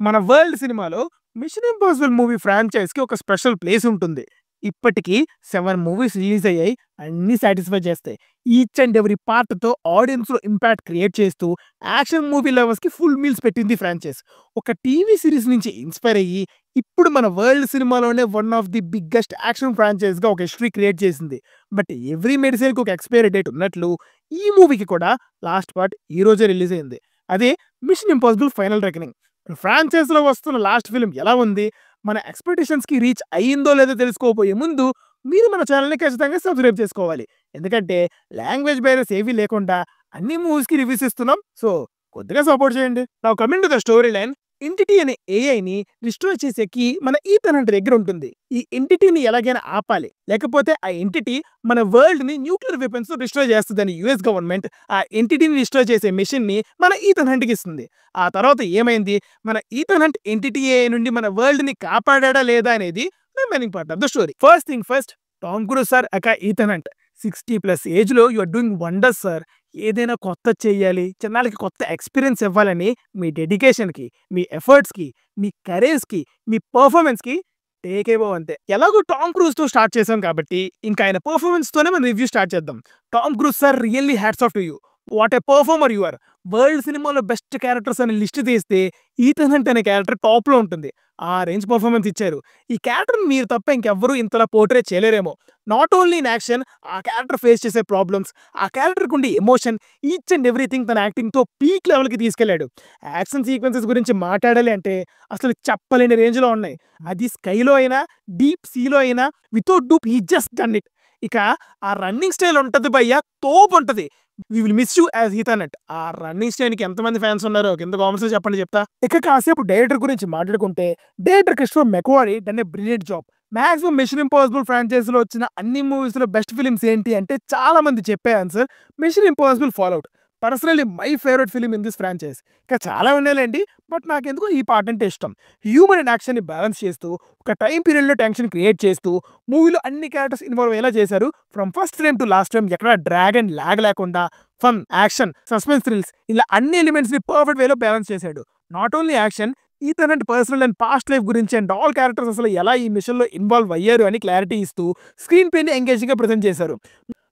మన వరల్డ్ సినిమాలో 'machine impossible' movie ఫ్రాంచైజ్‌కి ఒక స్పెషల్ ప్లేస్ ఉంటుంది. ఇప్పటికి 7 మూవీస్ రిలీజ్ అయ్యాయి. అన్నీ సాటిస్ఫై చేస్తాయి. ఈచ్ అండ్ ఎవ్రీ పార్ట్‌తో ఆడియన్స్‌లో ఇంపాక్ట్ క్రియేట్ చేస్తూ యాక్షన్ మూవీ లవర్స్‌కి ఫుల్ మీల్స్ పెట్టింది ఫ్రాంచైజ్. ఒక టీవీ సీరీస్ నుంచి ఇన్‌స్పైర్ అయ్యి ఇప్పుడు మన వరల్డ్ సినిమాలోనే one of the biggest action ఫ్రాంచైజ్‌గా ఒక హిస్టరీ క్రియేట్ చేసింది. బట్ ఎవ్రీ మెడిసిన్‌కి ఒక ఎక్స్‌పైరీ డేట్ ఉన్నట్లు ఈ మూవీకి కూడా లాస్ట్ పార్ట్ ఈ రోజే రిలీజ్ అయింది. అదే 'మిషన్ ఇంపాసిబుల్ ఫైనల్ రెకనింగ్'. ఫ్రాంచైజ్‌లో వస్తున్న లాస్ట్ ఫిల్మ్ ఎలా ఉంది? మన ఎక్స్‌పెక్టేషన్స్‌కి రీచ్ అయ్యిందో లేదో తెలుసుకోబోయే ముందు మీరు మన ఛానెల్‌ని ఖచ్చితంగా సబ్‌స్క్రైబ్ చేసుకోవాలి. ఎందుకంటే లాంగ్వేజ్ బ్యారియర్స్ ఏవీ లేకుండా అన్ని మూవీస్‌కి రివ్యూస్ ఇస్తున్నాం. సో, కొద్దిగా సపోర్ట్ చేయండి. Now coming to the story line. Entity అనే ఏఐని రిస్టోర్ చేసే కీ మన ఈథన్ హంట్ దగ్గర ఉంటుంది. ఈ ఎంటిటీని ఎలాగైనా ఆపాలి. లేకపోతే ఆ ఎంటిటీ మన వరల్డ్‌ని న్యూక్లియర్ వెపన్స్‌తో డిస్ట్రాయ్ చేస్తదని యూఎస్ గవర్నమెంట్ ఆ ఎంటిటీని డిస్ట్రాయ్ చేసే మెషిన్‌ని మన ఈథన్ హంట్‌కి ఇస్తుంది. ఆ తర్వాత ఏమైంది? మన ఈథన్ హంట్ ఎంటిటీ ఏఐ నుండి మన వరల్డ్‌ని కాపాడాడా లేదా అనేది remaining part of the story. First thing first, Tom Cruise sir aka Ethan Hunt 60+ ఏజ్‌లో you are doing wonders sir. ఏదైనా కొత్తది చెయ్యాలి, జనాలకి కొత్త ఎక్స్‌పీరియన్స్ ఇవ్వాలని మీ డెడికేషన్‌కి, మీ ఎఫర్ట్స్‌కి, మీ కరేజ్‌కి, మీ పెర్ఫార్మన్స్‌కి టేక్ ఎబోవ్ అంతే. ఎలాగో టామ్ క్రూజ్‌తో స్టార్ట్ చేసాం కాబట్టి ఇంకా ఆయన పెర్ఫార్మన్స్‌తోనే మనం రివ్యూ స్టార్ట్ చేద్దాం. Tom Cruise sir really hats off to you. What a performer you are. World సినిమాలో బెస్ట్ క్యారెక్టర్స్ అని లిస్ట్ తీస్తే ఈథన్ హంట్ అనే క్యారెక్టర్ టాప్‌లో ఉంటుంది. ఆ రేంజ్ పెర్ఫార్మన్స్ ఇచ్చారు. ఈ క్యారెక్టర్‌ని మీరు తప్ప ఇంకెవ్వరు ఇంతలా పోర్ట్రే చేయలేరేమో. నాట్ ఓన్లీ ఇన్ యాక్షన్, ఆ క్యారెక్టర్ ఫేస్ చేసే ప్రాబ్లమ్స్, ఆ క్యారెక్టర్‌కి ఉండే ఎమోషన్, ఈచ్ అండ్ ఎవ్రీథింగ్ తన యాక్టింగ్‌తో పీక్ లెవెల్‌కి తీసుకెళ్ళాడు. యాక్షన్ సీక్వెన్సెస్ గురించి మాట్లాడాలి అంటే అసలు చెప్పలేని రేంజ్‌లో ఉన్నాయి. అది స్కైలో అయినా, డీప్ సీలో అయినా without dupe he just done it. ఇక ఆ రన్నింగ్ స్టైల్ ఉంటది భయ్యా, తోపుంటది. We will miss you as Ethan Hunt. ఆ రన్నింగ్ స్టైల్‌కి ఎంతమంది ఫ్యాన్స్ ఉన్నారో కింద కామెంట్స్‌లో చెప్పండి చెప్తా. ఇక కాసేపు డైరెక్టర్ గురించి మాట్లాడుకుంటే director Christopher McQuarrie done a brilliant job. Maximum 'Mission Impossible' ఫ్రాంచైజీలో వచ్చిన అన్ని మూవీస్‌లో బెస్ట్ ఫిల్మ్స్ ఏంటి అంటే చాలా మంది చెప్పే answer 'Mission Impossible Fallout'. Personally my favourite film in this franchise. ఇంకా చాలా ఉన్నాయిలెండి. బట్ నాకెందుకో ఈ పార్ట్ అంటే ఇష్టం. హ్యూమర్ అండ్ యాక్షన్‌ని బ్యాలెన్స్ చేస్తూ, ఒక టైమ్ పీరియడ్‌లో టెన్షన్ క్రియేట్ చేస్తూ, మూవీలో అన్ని క్యారెక్టర్స్ ఇన్వాల్వ్ అయ్యేలా చేశారు. From first frame to last frame ఎక్కడ డ్రాగ్ అండ్ లాగ్ లేకుండా ఫన్, యాక్షన్, సస్పెన్స్, థ్రిల్స్ ఇలా అన్ని ఎలిమెంట్స్‌ని పర్ఫెక్ట్ వేలో బ్యాలెన్స్ చేశాడు. Not only action, Ethan hunt personal and past life గురించి అండ్ ఆల్ క్యారెక్టర్స్ అసలు ఎలా ఈ మిషన్‌లో ఇన్వాల్వ్ అయ్యారు అని క్లారిటీ ఇస్తూ స్క్రీన్ ప్లేని ఎంగేజింగ్‌గా ప్రెజెంట్ చేశారు.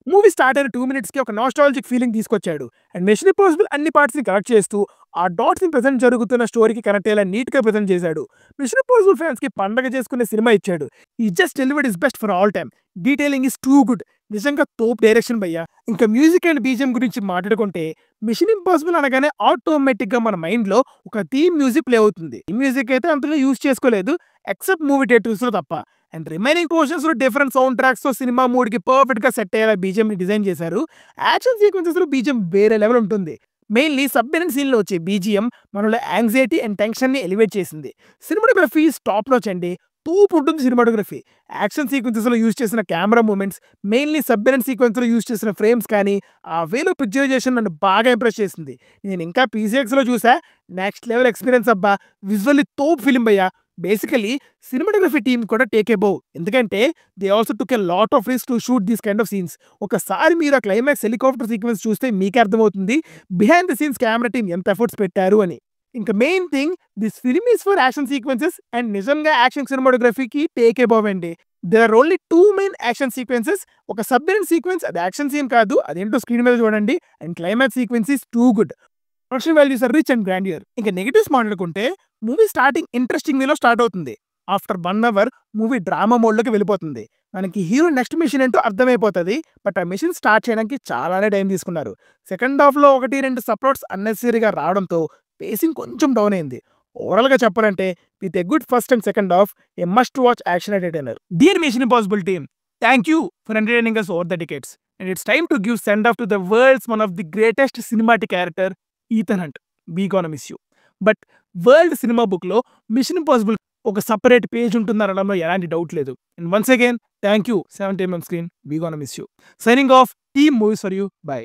మూవీ స్టార్ట్ అయిన 2 మినిట్స్‌కి ఒక నాస్టాల్జిక్ ఫీలింగ్ తీసుకొచ్చాడు. అండ్ 'మిషన్ ఇంపాసిబుల్' అన్ని పార్ట్స్‌ని కనెక్ట్ చేస్తూ ఆ డాట్స్‌ని ప్రెజెంట్ జరుగుతున్న స్టోరీకి కనెక్ట్ అయ్యేలా నీట్‌గా ప్రెజెంట్ చేశాడు. 'మిషన్ ఇంపాసిబుల్' ఫ్యాన్స్‌కి పండగ చేసుకునే సినిమా ఇచ్చాడు. He just delivered his best for all time. Detailing is too good. నిజంగా తోపు డైరెక్షన్ భయ్యా. ఇంకా మ్యూజిక్ అండ్ బీజీఎం గురించి మాట్లాడుకుంటే 'మిషన్ ఇంపాసిబుల్' అనగానే ఆటోమేటిక్‌గా మన మైండ్‌లో ఒక థీమ్ మ్యూజిక్ ప్లే అవుతుంది. ఈ మ్యూజిక్ అయితే అంతగా యూజ్ చేసుకోలేదు ఎక్సెప్ట్ మూవీ టైటిల్స్‌లో తప్ప. అండ్ రిమైనింగ్ పోర్షన్స్‌లో డిఫరెంట్ సౌండ్ ట్రాక్స్‌తో సినిమా మూడ్‌కి పర్ఫెక్ట్‌గా సెట్ అయ్యేలా బీజీఎంని డిజైన్ చేశారు. యాక్షన్ సీక్వెన్సెస్‌లో బీజీఎం వేరే లెవెల్ ఉంటుంది. మెయిన్‌లీ సబ్‌మెరైన్ సీన్‌లో వచ్చే బీజీఎం మనలో యాంగ్జైటీ అండ్ టెన్షన్‌ని ఎలివేట్ చేసింది. సినిమాటోగ్రఫీ ఈస్ టాప్ నాచ్ అండి. తోపుంటుంది సినిమాటోగ్రఫీ. యాక్షన్ సీక్వెన్సెస్‌లో యూజ్ చేసిన కెమెరా మూవ్‌మెంట్స్, మెయిన్‌లీ సబ్‌మెరైన్ సీక్వెన్స్‌లో యూజ్ చేసిన ఫ్రేమ్స్ కానీ, ఆ వేలో పిక్చరైజేషన్ నన్ను బాగా ఇంప్రెస్ చేసింది. నేను ఇంకా పీసీఎక్స్‌లో చూసా. నెక్స్ట్ లెవెల్ ఎక్స్‌పీరియన్స్ అబ్బా! విజువల్లీ తోపు ఫిల్మ్ భయ్యా. బేసికల్లీ సినిమాటోగ్రఫీ టీమ్ కూడా టేక్ ఎబోవ్. ఎందుకంటే they also took a lot of risk to shoot this kind of scenes. ఒకసారి మీరు ఆ క్లైమాక్స్ హెలికాప్టర్ సీక్వెన్స్ చూస్తే మీకే అర్థమవుతుంది behind the scenes camera team ఎంత ఎఫర్ట్స్ పెట్టారు అని. ఇంకా main thing this film is for action sequences and నిజంగా యాక్షన్ సినిమాటోగ్రఫీకి టేక్ ఎబోవ్ అండి. There are only 2 main action sequences. ఒక సబ్‌మెరైన్ సీక్వెన్స్ అది యాక్షన్ సీన్ కాదు. అదేంటో స్క్రీన్ మీద చూడండి. And climax sequence is too good. Production values are rich and grandeur. ఇంకా నెగెటివ్స్ మాట్లాడుకుంటే మూవీ స్టార్టింగ్ ఇంట్రెస్టింగ్ వేలో స్టార్ట్ అవుతుంది. ఆఫ్టర్ 1 అవర్ మూవీ డ్రామా మోడ్‌లోకి వెళ్ళిపోతుంది. మనకి హీరో నెక్స్ట్ మిషన్ ఏంటో అర్థమైపోతది. బట్ ఆ మిషన్ స్టార్ట్ చేయడానికి చాలానే టైం తీసుకున్నారు. సెకండ్ హాఫ్‌లో 1, 2 సబ్‌ప్లాట్స్ అన్నెసెసరీగా రావడంతో పేసింగ్ కొంచెం డౌన్ అయింది. ఓవరాల్‌గా చెప్పాలంటే with a good first and second half a must watch action entertainer. Dear mission impossible team, thank you for entertaining us over the decades. And it's time to give send off to the world's one of the greatest cinematic character Ethan Hunt. We gonna miss you. But world cinema బుక్‌లో 'mission impossible' ఒక separate page ఉంటుందనడంలో ఎలాంటి doubt లేదు. And once again thank you 70mm screen. We gonna miss you. Signing off. Team movies for you. By.